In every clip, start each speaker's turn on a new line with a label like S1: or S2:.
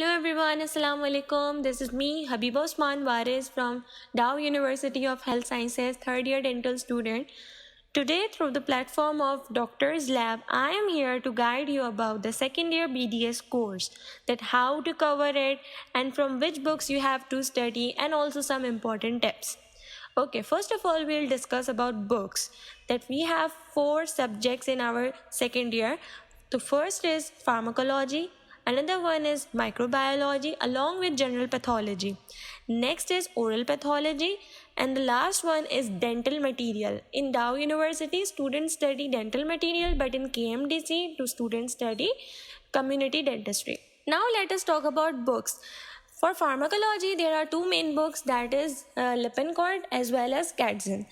S1: Hello everyone, Assalamu alaikum. This is me, Habiba Osman Waris from Dow University of Health Sciences, third year dental student. Today, through the platform of Doctor's Lab, I am here to guide you about the second year BDS course, that how to cover it and from which books you have to study, and also some important tips. Okay, first of all, we'll discuss about books. That we have 4 subjects in our second year. The first is pharmacology, another one is microbiology along with general pathology. Next is oral pathology, and the last one is dental material. In Dow University, students study dental material, but in KMDC, students study community dentistry. Now let us talk about books. For pharmacology, there are 2 main books, that is Lippincott as well as Katzen.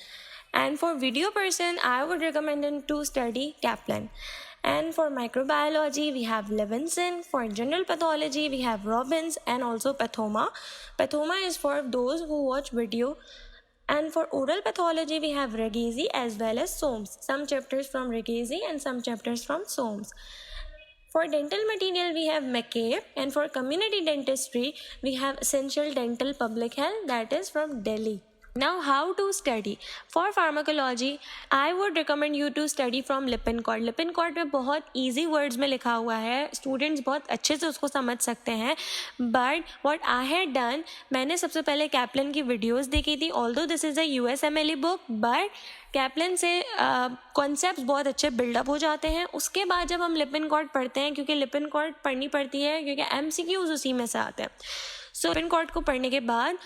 S1: And for video person, I would recommend them to study Kaplan. And for microbiology, we have Levinson. For general pathology, we have Robbins and also Pathoma. Pathoma is for those who watch video. And for oral pathology, we have Regesi as well as Soames. Some chapters from Regesi and some chapters from Soames. For dental material, we have McCabe, and for community dentistry, we have Essential Dental Public Health, that is from Delhi. Now, how to study? For pharmacology, I would recommend you to study from Lippincott. Lippincott में बहुत easy words में लिखा हुआ है, students बहुत अच्छे से उसको समझ सकते हैं. But what I had done, मैंने सबसे पहले कैप्लन की वीडियोस देखी थी. Although this is a USMLE book, but Kaplan से कॉन्सेप्ट्स बहुत अच्छे बिल्डअप हो जाते हैं. उसके बाद जब हम लिपिनकॉट पढ़ते हैं, क्योंकि लिपिनकॉट पढ़नी पड़ती है क्योंकि MCQs उसी में से आते हैं. सो लिपिनकॉट को पढ़ने के बाद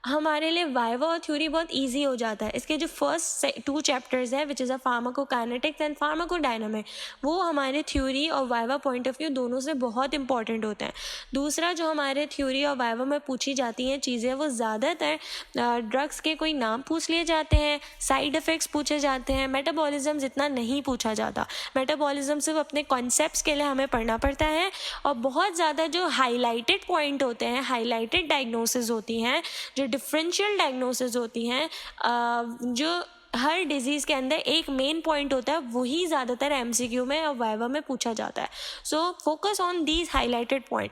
S1: हमारे लिए वाइवा और थ्योरी बहुत इजी हो जाता है. इसके जो फर्स्ट 2 चैप्टर्स है, which is a pharmacokinetics and pharmacodynamic, वो हमारे थ्योरी और वाइवा पॉइंट ऑफ व्यू दोनों से बहुत इंपॉर्टेंट होते हैं. दूसरा, जो हमारे थ्योरी और वाइवा में पूछी जाती हैं चीज़ें, वो ज़्यादातर ड्रग्स के कोई नाम पूछ लिए जाते हैं, साइड इफ़ेक्ट्स पूछे जाते हैं. मेटाबॉलिज्म इतना नहीं पूछा जाता. मेटाबॉलिज्म सिर्फ अपने कॉन्सेप्ट्स के लिए हमें पढ़ना पड़ता है. और बहुत ज़्यादा जो हाईलाइटेड पॉइंट होते हैं, हाईलाइटेड डायग्नोसिस होती हैं, जो डिफरेंशियल डायग्नोसिस होती हैं, जो हर डिजीज़ के अंदर एक मेन पॉइंट होता है, वही ज़्यादातर MCQ में और वाइवा में पूछा जाता है. So focus on these highlighted point.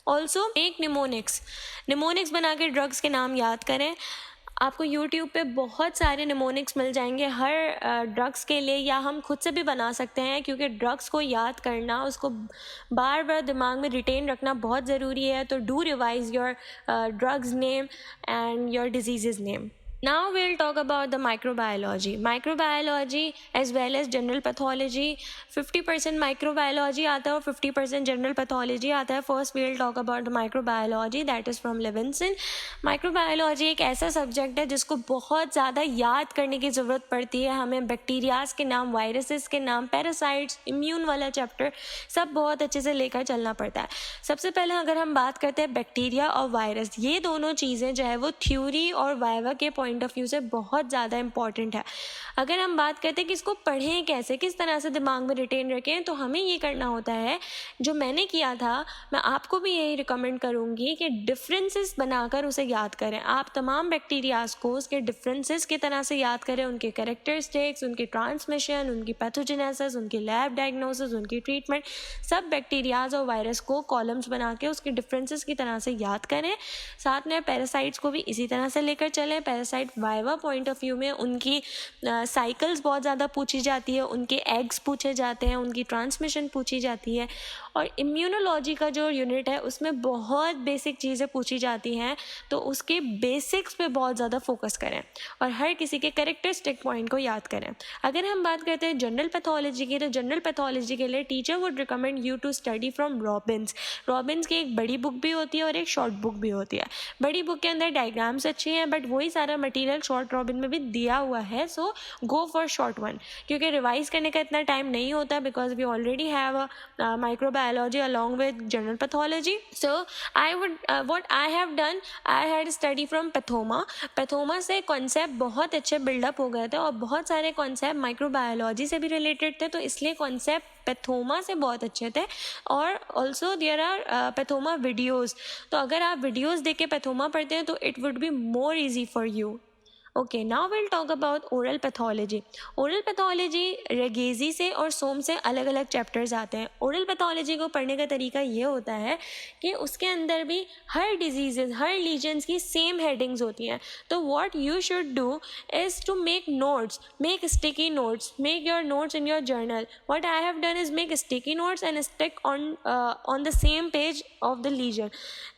S1: Also एक निमोनिक्स बना के ड्रग्स के नाम याद करें. आपको YouTube पे बहुत सारे निमोनिक्स मिल जाएंगे हर ड्रग्स के लिए, या हम खुद से भी बना सकते हैं, क्योंकि ड्रग्स को याद करना, उसको बार बार दिमाग में रिटेन रखना बहुत ज़रूरी है. तो do revise your drugs name and your disease name. Now we'll talk about the microbiology. Microbiology as well as general pathology. 50% microbiology आता है और 50% general pathology आता है. First we'll talk about the microbiology, that is from Levinson. Microbiology एक ऐसा subject है जिसको बहुत ज़्यादा याद करने की ज़रूरत पड़ती है. हमें बैक्टीरियाज के नाम, वायरसेस के नाम, पैरासाइट्स, इम्यून वाला चैप्टर सब बहुत अच्छे से लेकर चलना पड़ता है. सबसे पहले अगर हम बात करते हैं बैक्टीरिया और वायरस, ये दोनों चीज़ें जो है वो थ्योरी और वाइवा के पॉइंट ऑफ व्यू से बहुत ज़्यादा इंपॉर्टेंट है. अगर हम बात करते हैं कि इसको पढ़ें कैसे, किस तरह से दिमाग में रिटेन रखें, तो हमें ये करना होता है जो मैंने किया था. मैं आपको भी यही रिकमेंड करूँगी कि डिफरेंसेस बनाकर उसे याद करें. आप तमाम बैक्टीरियाज को उसके डिफरेंसेस की तरह से याद करें, उनके कैरेक्टरिस्टिक्स, उनकी ट्रांसमिशन, उनकी पैथोजेनेसिस, उनकी लैब डायग्नोसिस, उनकी ट्रीटमेंट, सब बैक्टीरियाज और वायरस को कॉलम्स बना के उसके डिफरेंसेस की तरह से याद करें. साथ में पैरासाइट्स को भी इसी तरह से लेकर चलें. Parasite viva point of view में उनकी साइकिल्स बहुत ज़्यादा पूछी जाती है, उनके एग्स पूछे जाते हैं, उनकी ट्रांसमिशन पूछी जाती है. और इम्यूनोलॉजी का जो यूनिट है उसमें बहुत बेसिक चीज़ें पूछी जाती हैं, तो उसके बेसिक्स पे बहुत ज़्यादा फोकस करें और हर किसी के कैरेक्टरिस्टिक पॉइंट को याद करें. अगर हम बात करते हैं जनरल पैथोलॉजी की, तो जनरल पैथोलॉजी के लिए teacher would recommend you to study from Robbins. Robbins की एक बड़ी बुक भी होती है और एक शॉर्ट बुक भी होती है. बड़ी बुक के अंदर डायग्राम्स अच्छी हैं, बट वही सारा मटेरियल शॉर्ट रॉबिन में भी दिया हुआ है. So go for short one, क्योंकि रिवाइज करने का इतना टाइम नहीं होता, because we already have a microbiology along with general pathology. So I would what I have done, I had study from Pathoma. Pathoma से कॉन्सेप्ट बहुत अच्छे buildup हो गए थे और बहुत सारे कॉन्सेप्ट माइक्रोबायोलॉजी से भी रिलेटेड थे, तो इसलिए कॉन्सेप्ट पैथोमा से बहुत अच्छे थे. और also there are Pathoma videos, तो अगर आप वीडियोज़ देख के पैथोमा पढ़ते हैं तो it would be more easy for you. Okay, now will talk about oral pathology. Oral pathology रेगेजी से और सोम से अलग अलग चैप्टर्स आते हैं। ओरल पैथोलॉजी को पढ़ने का तरीका ये होता है कि उसके अंदर भी हर डिजीजेज, हर लीजन्स की सेम हेडिंग्स होती हैं। तो what you should do is to make notes, make sticky notes, make your notes in your journal. What I have done is make sticky notes and stick on the same page of the lesion.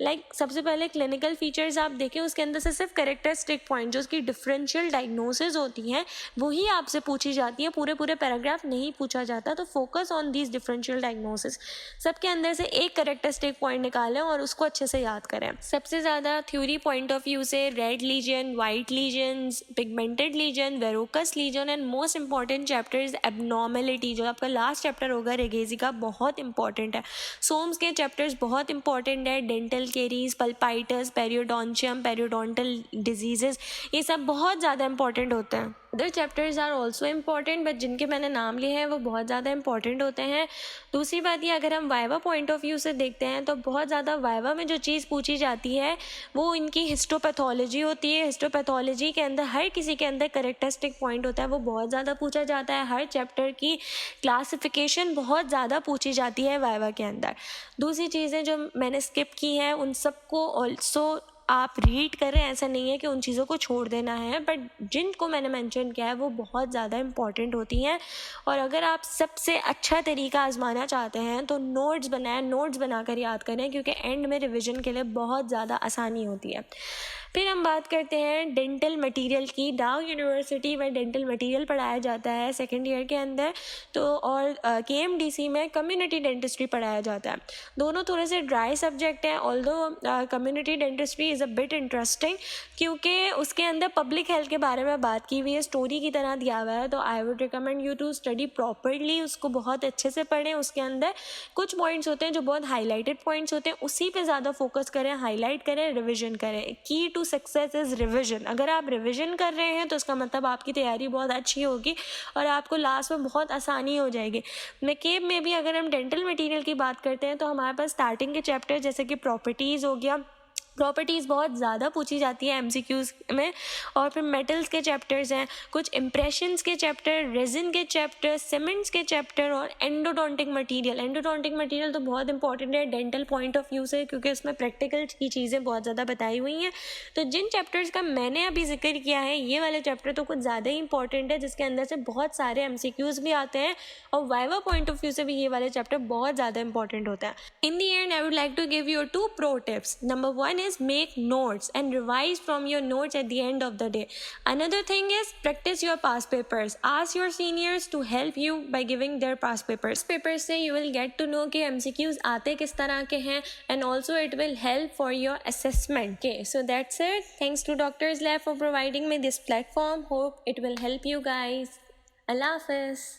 S1: Like सबसे पहले clinical features आप देखें, उसके अंदर से सिर्फ characteristic point जो उसकी डिफरेंशियल डायग्नोसिस होती हैं वही आपसे पूछी जाती है, पूरे पूरे पैराग्राफ नहीं पूछा जाता। तो focus on these differential diagnosis, सबके अंदर से एक कैरेक्टरिस्टिक पॉइंट निकालें और उसको अच्छे से याद करें। सबसे ज़्यादा थ्योरी पॉइंट ऑफ व्यू से red lesion, white lesions, pigmented lesion, verrucous lesion and most important chapter is abnormality, जो आपका लास्ट चैप्टर होगा रेगेजी का, बहुत इंपॉर्टेंट है। सोम्स के चैप्टर्स बहुत इंपॉर्टेंट है, dental caries, pulpitis, periodontium, periodontal diseases, ये सब बहुत ज़्यादा इंपॉर्टेंट होते हैं। Other chapters are also important, but जिनके मैंने नाम लिए हैं वो बहुत ज़्यादा इंपॉर्टेंट होते हैं। दूसरी बात ये, अगर हम वाइवा पॉइंट ऑफ व्यू से देखते हैं तो बहुत ज़्यादा वाइवा में जो चीज़ पूछी जाती है वो इनकी हिस्टोपैथोलॉजी होती है। हिस्टोपैथोलॉजी के अंदर हर किसी के अंदर कैरेक्टरिस्टिक पॉइंट होता है, वो बहुत ज़्यादा पूछा जाता है। हर चैप्टर की क्लासिफिकेशन बहुत ज़्यादा पूछी जाती है वाइवा के अंदर। दूसरी चीज़ें जो मैंने स्किप की हैं उन सबको ऑल्सो आप रीड करें, ऐसा नहीं है कि उन चीज़ों को छोड़ देना है, बट जिनको मैंने मेंशन किया है वो बहुत ज़्यादा इंपॉर्टेंट होती हैं। और अगर आप सबसे अच्छा तरीका आजमाना चाहते हैं तो नोट्स बनाएं, नोट्स बनाकर याद करें, क्योंकि एंड में रिवीजन के लिए बहुत ज़्यादा आसानी होती है। फिर हम बात करते हैं डेंटल मटेरियल की। डाउ यूनिवर्सिटी में डेंटल मटेरियल पढ़ाया जाता है सेकेंड ईयर के अंदर, तो और KMDC में कम्युनिटी डेंटिस्ट्री पढ़ाया जाता है। दोनों थोड़े से ड्राई सब्जेक्ट हैं, although community dentistry is a bit interesting, क्योंकि उसके अंदर पब्लिक हेल्थ के बारे में बात की हुई है, स्टोरी की तरह दिया हुआ है। तो I would recommend you to study properly, उसको बहुत अच्छे से पढ़ें। उसके अंदर कुछ पॉइंट्स होते हैं जो बहुत हाईलाइटेड पॉइंट्स होते हैं, उसी पे ज़्यादा फोकस करें, हाईलाइट करें, रिविजन करें। की टू सक्सेस इज़ रिविजन। अगर आप रिविजन कर रहे हैं तो इसका मतलब आपकी तैयारी बहुत अच्छी होगी और आपको लास्ट में बहुत आसानी हो जाएगी। मेकेब में भी अगर हम डेंटल मटेरियल की बात करते हैं तो हमारे पास स्टार्टिंग के चैप्टर जैसे कि प्रॉपर्टीज़ हो गया, प्रॉपर्टीज़ बहुत ज़्यादा पूछी जाती है MCQs में। और फिर मेटल्स के चैप्टर्स हैं, कुछ इम्प्रेशंस के चैप्टर, रेजिन के चैप्टर, सीमेंट्स के चैप्टर और एंडोडोंटिक मटेरियल। एंडोडोंटिक मटेरियल तो बहुत इंपॉर्टेंट है डेंटल पॉइंट ऑफ व्यू से, क्योंकि उसमें प्रैक्टिकल की चीज़ें बहुत ज़्यादा बताई हुई हैं। तो जिन चैप्टर्स का मैंने अभी जिक्र किया है, ये वाले चैप्टर तो कुछ ज़्यादा ही इंपॉर्टेंट है, जिसके अंदर से बहुत सारे MCQs भी आते हैं और वाइवा पॉइंट ऑफ व्यू से भी ये वाले चैप्टर बहुत ज़्यादा इंपॉर्टेंट होता है। In the end I would like to give you 2 pro tips. Number 1 is make notes and revise from your notes at the end of the day. Another thing is practice your past papers. Ask your seniors to help you by giving their past papers. Papers से you will get to know कि MCQs आते किस तरह के हैं, and also it will help for your assessment. Okay, so that's it. Thanks to Doctors Lab for providing me this platform. Hope it will help you guys. Allah Hafiz.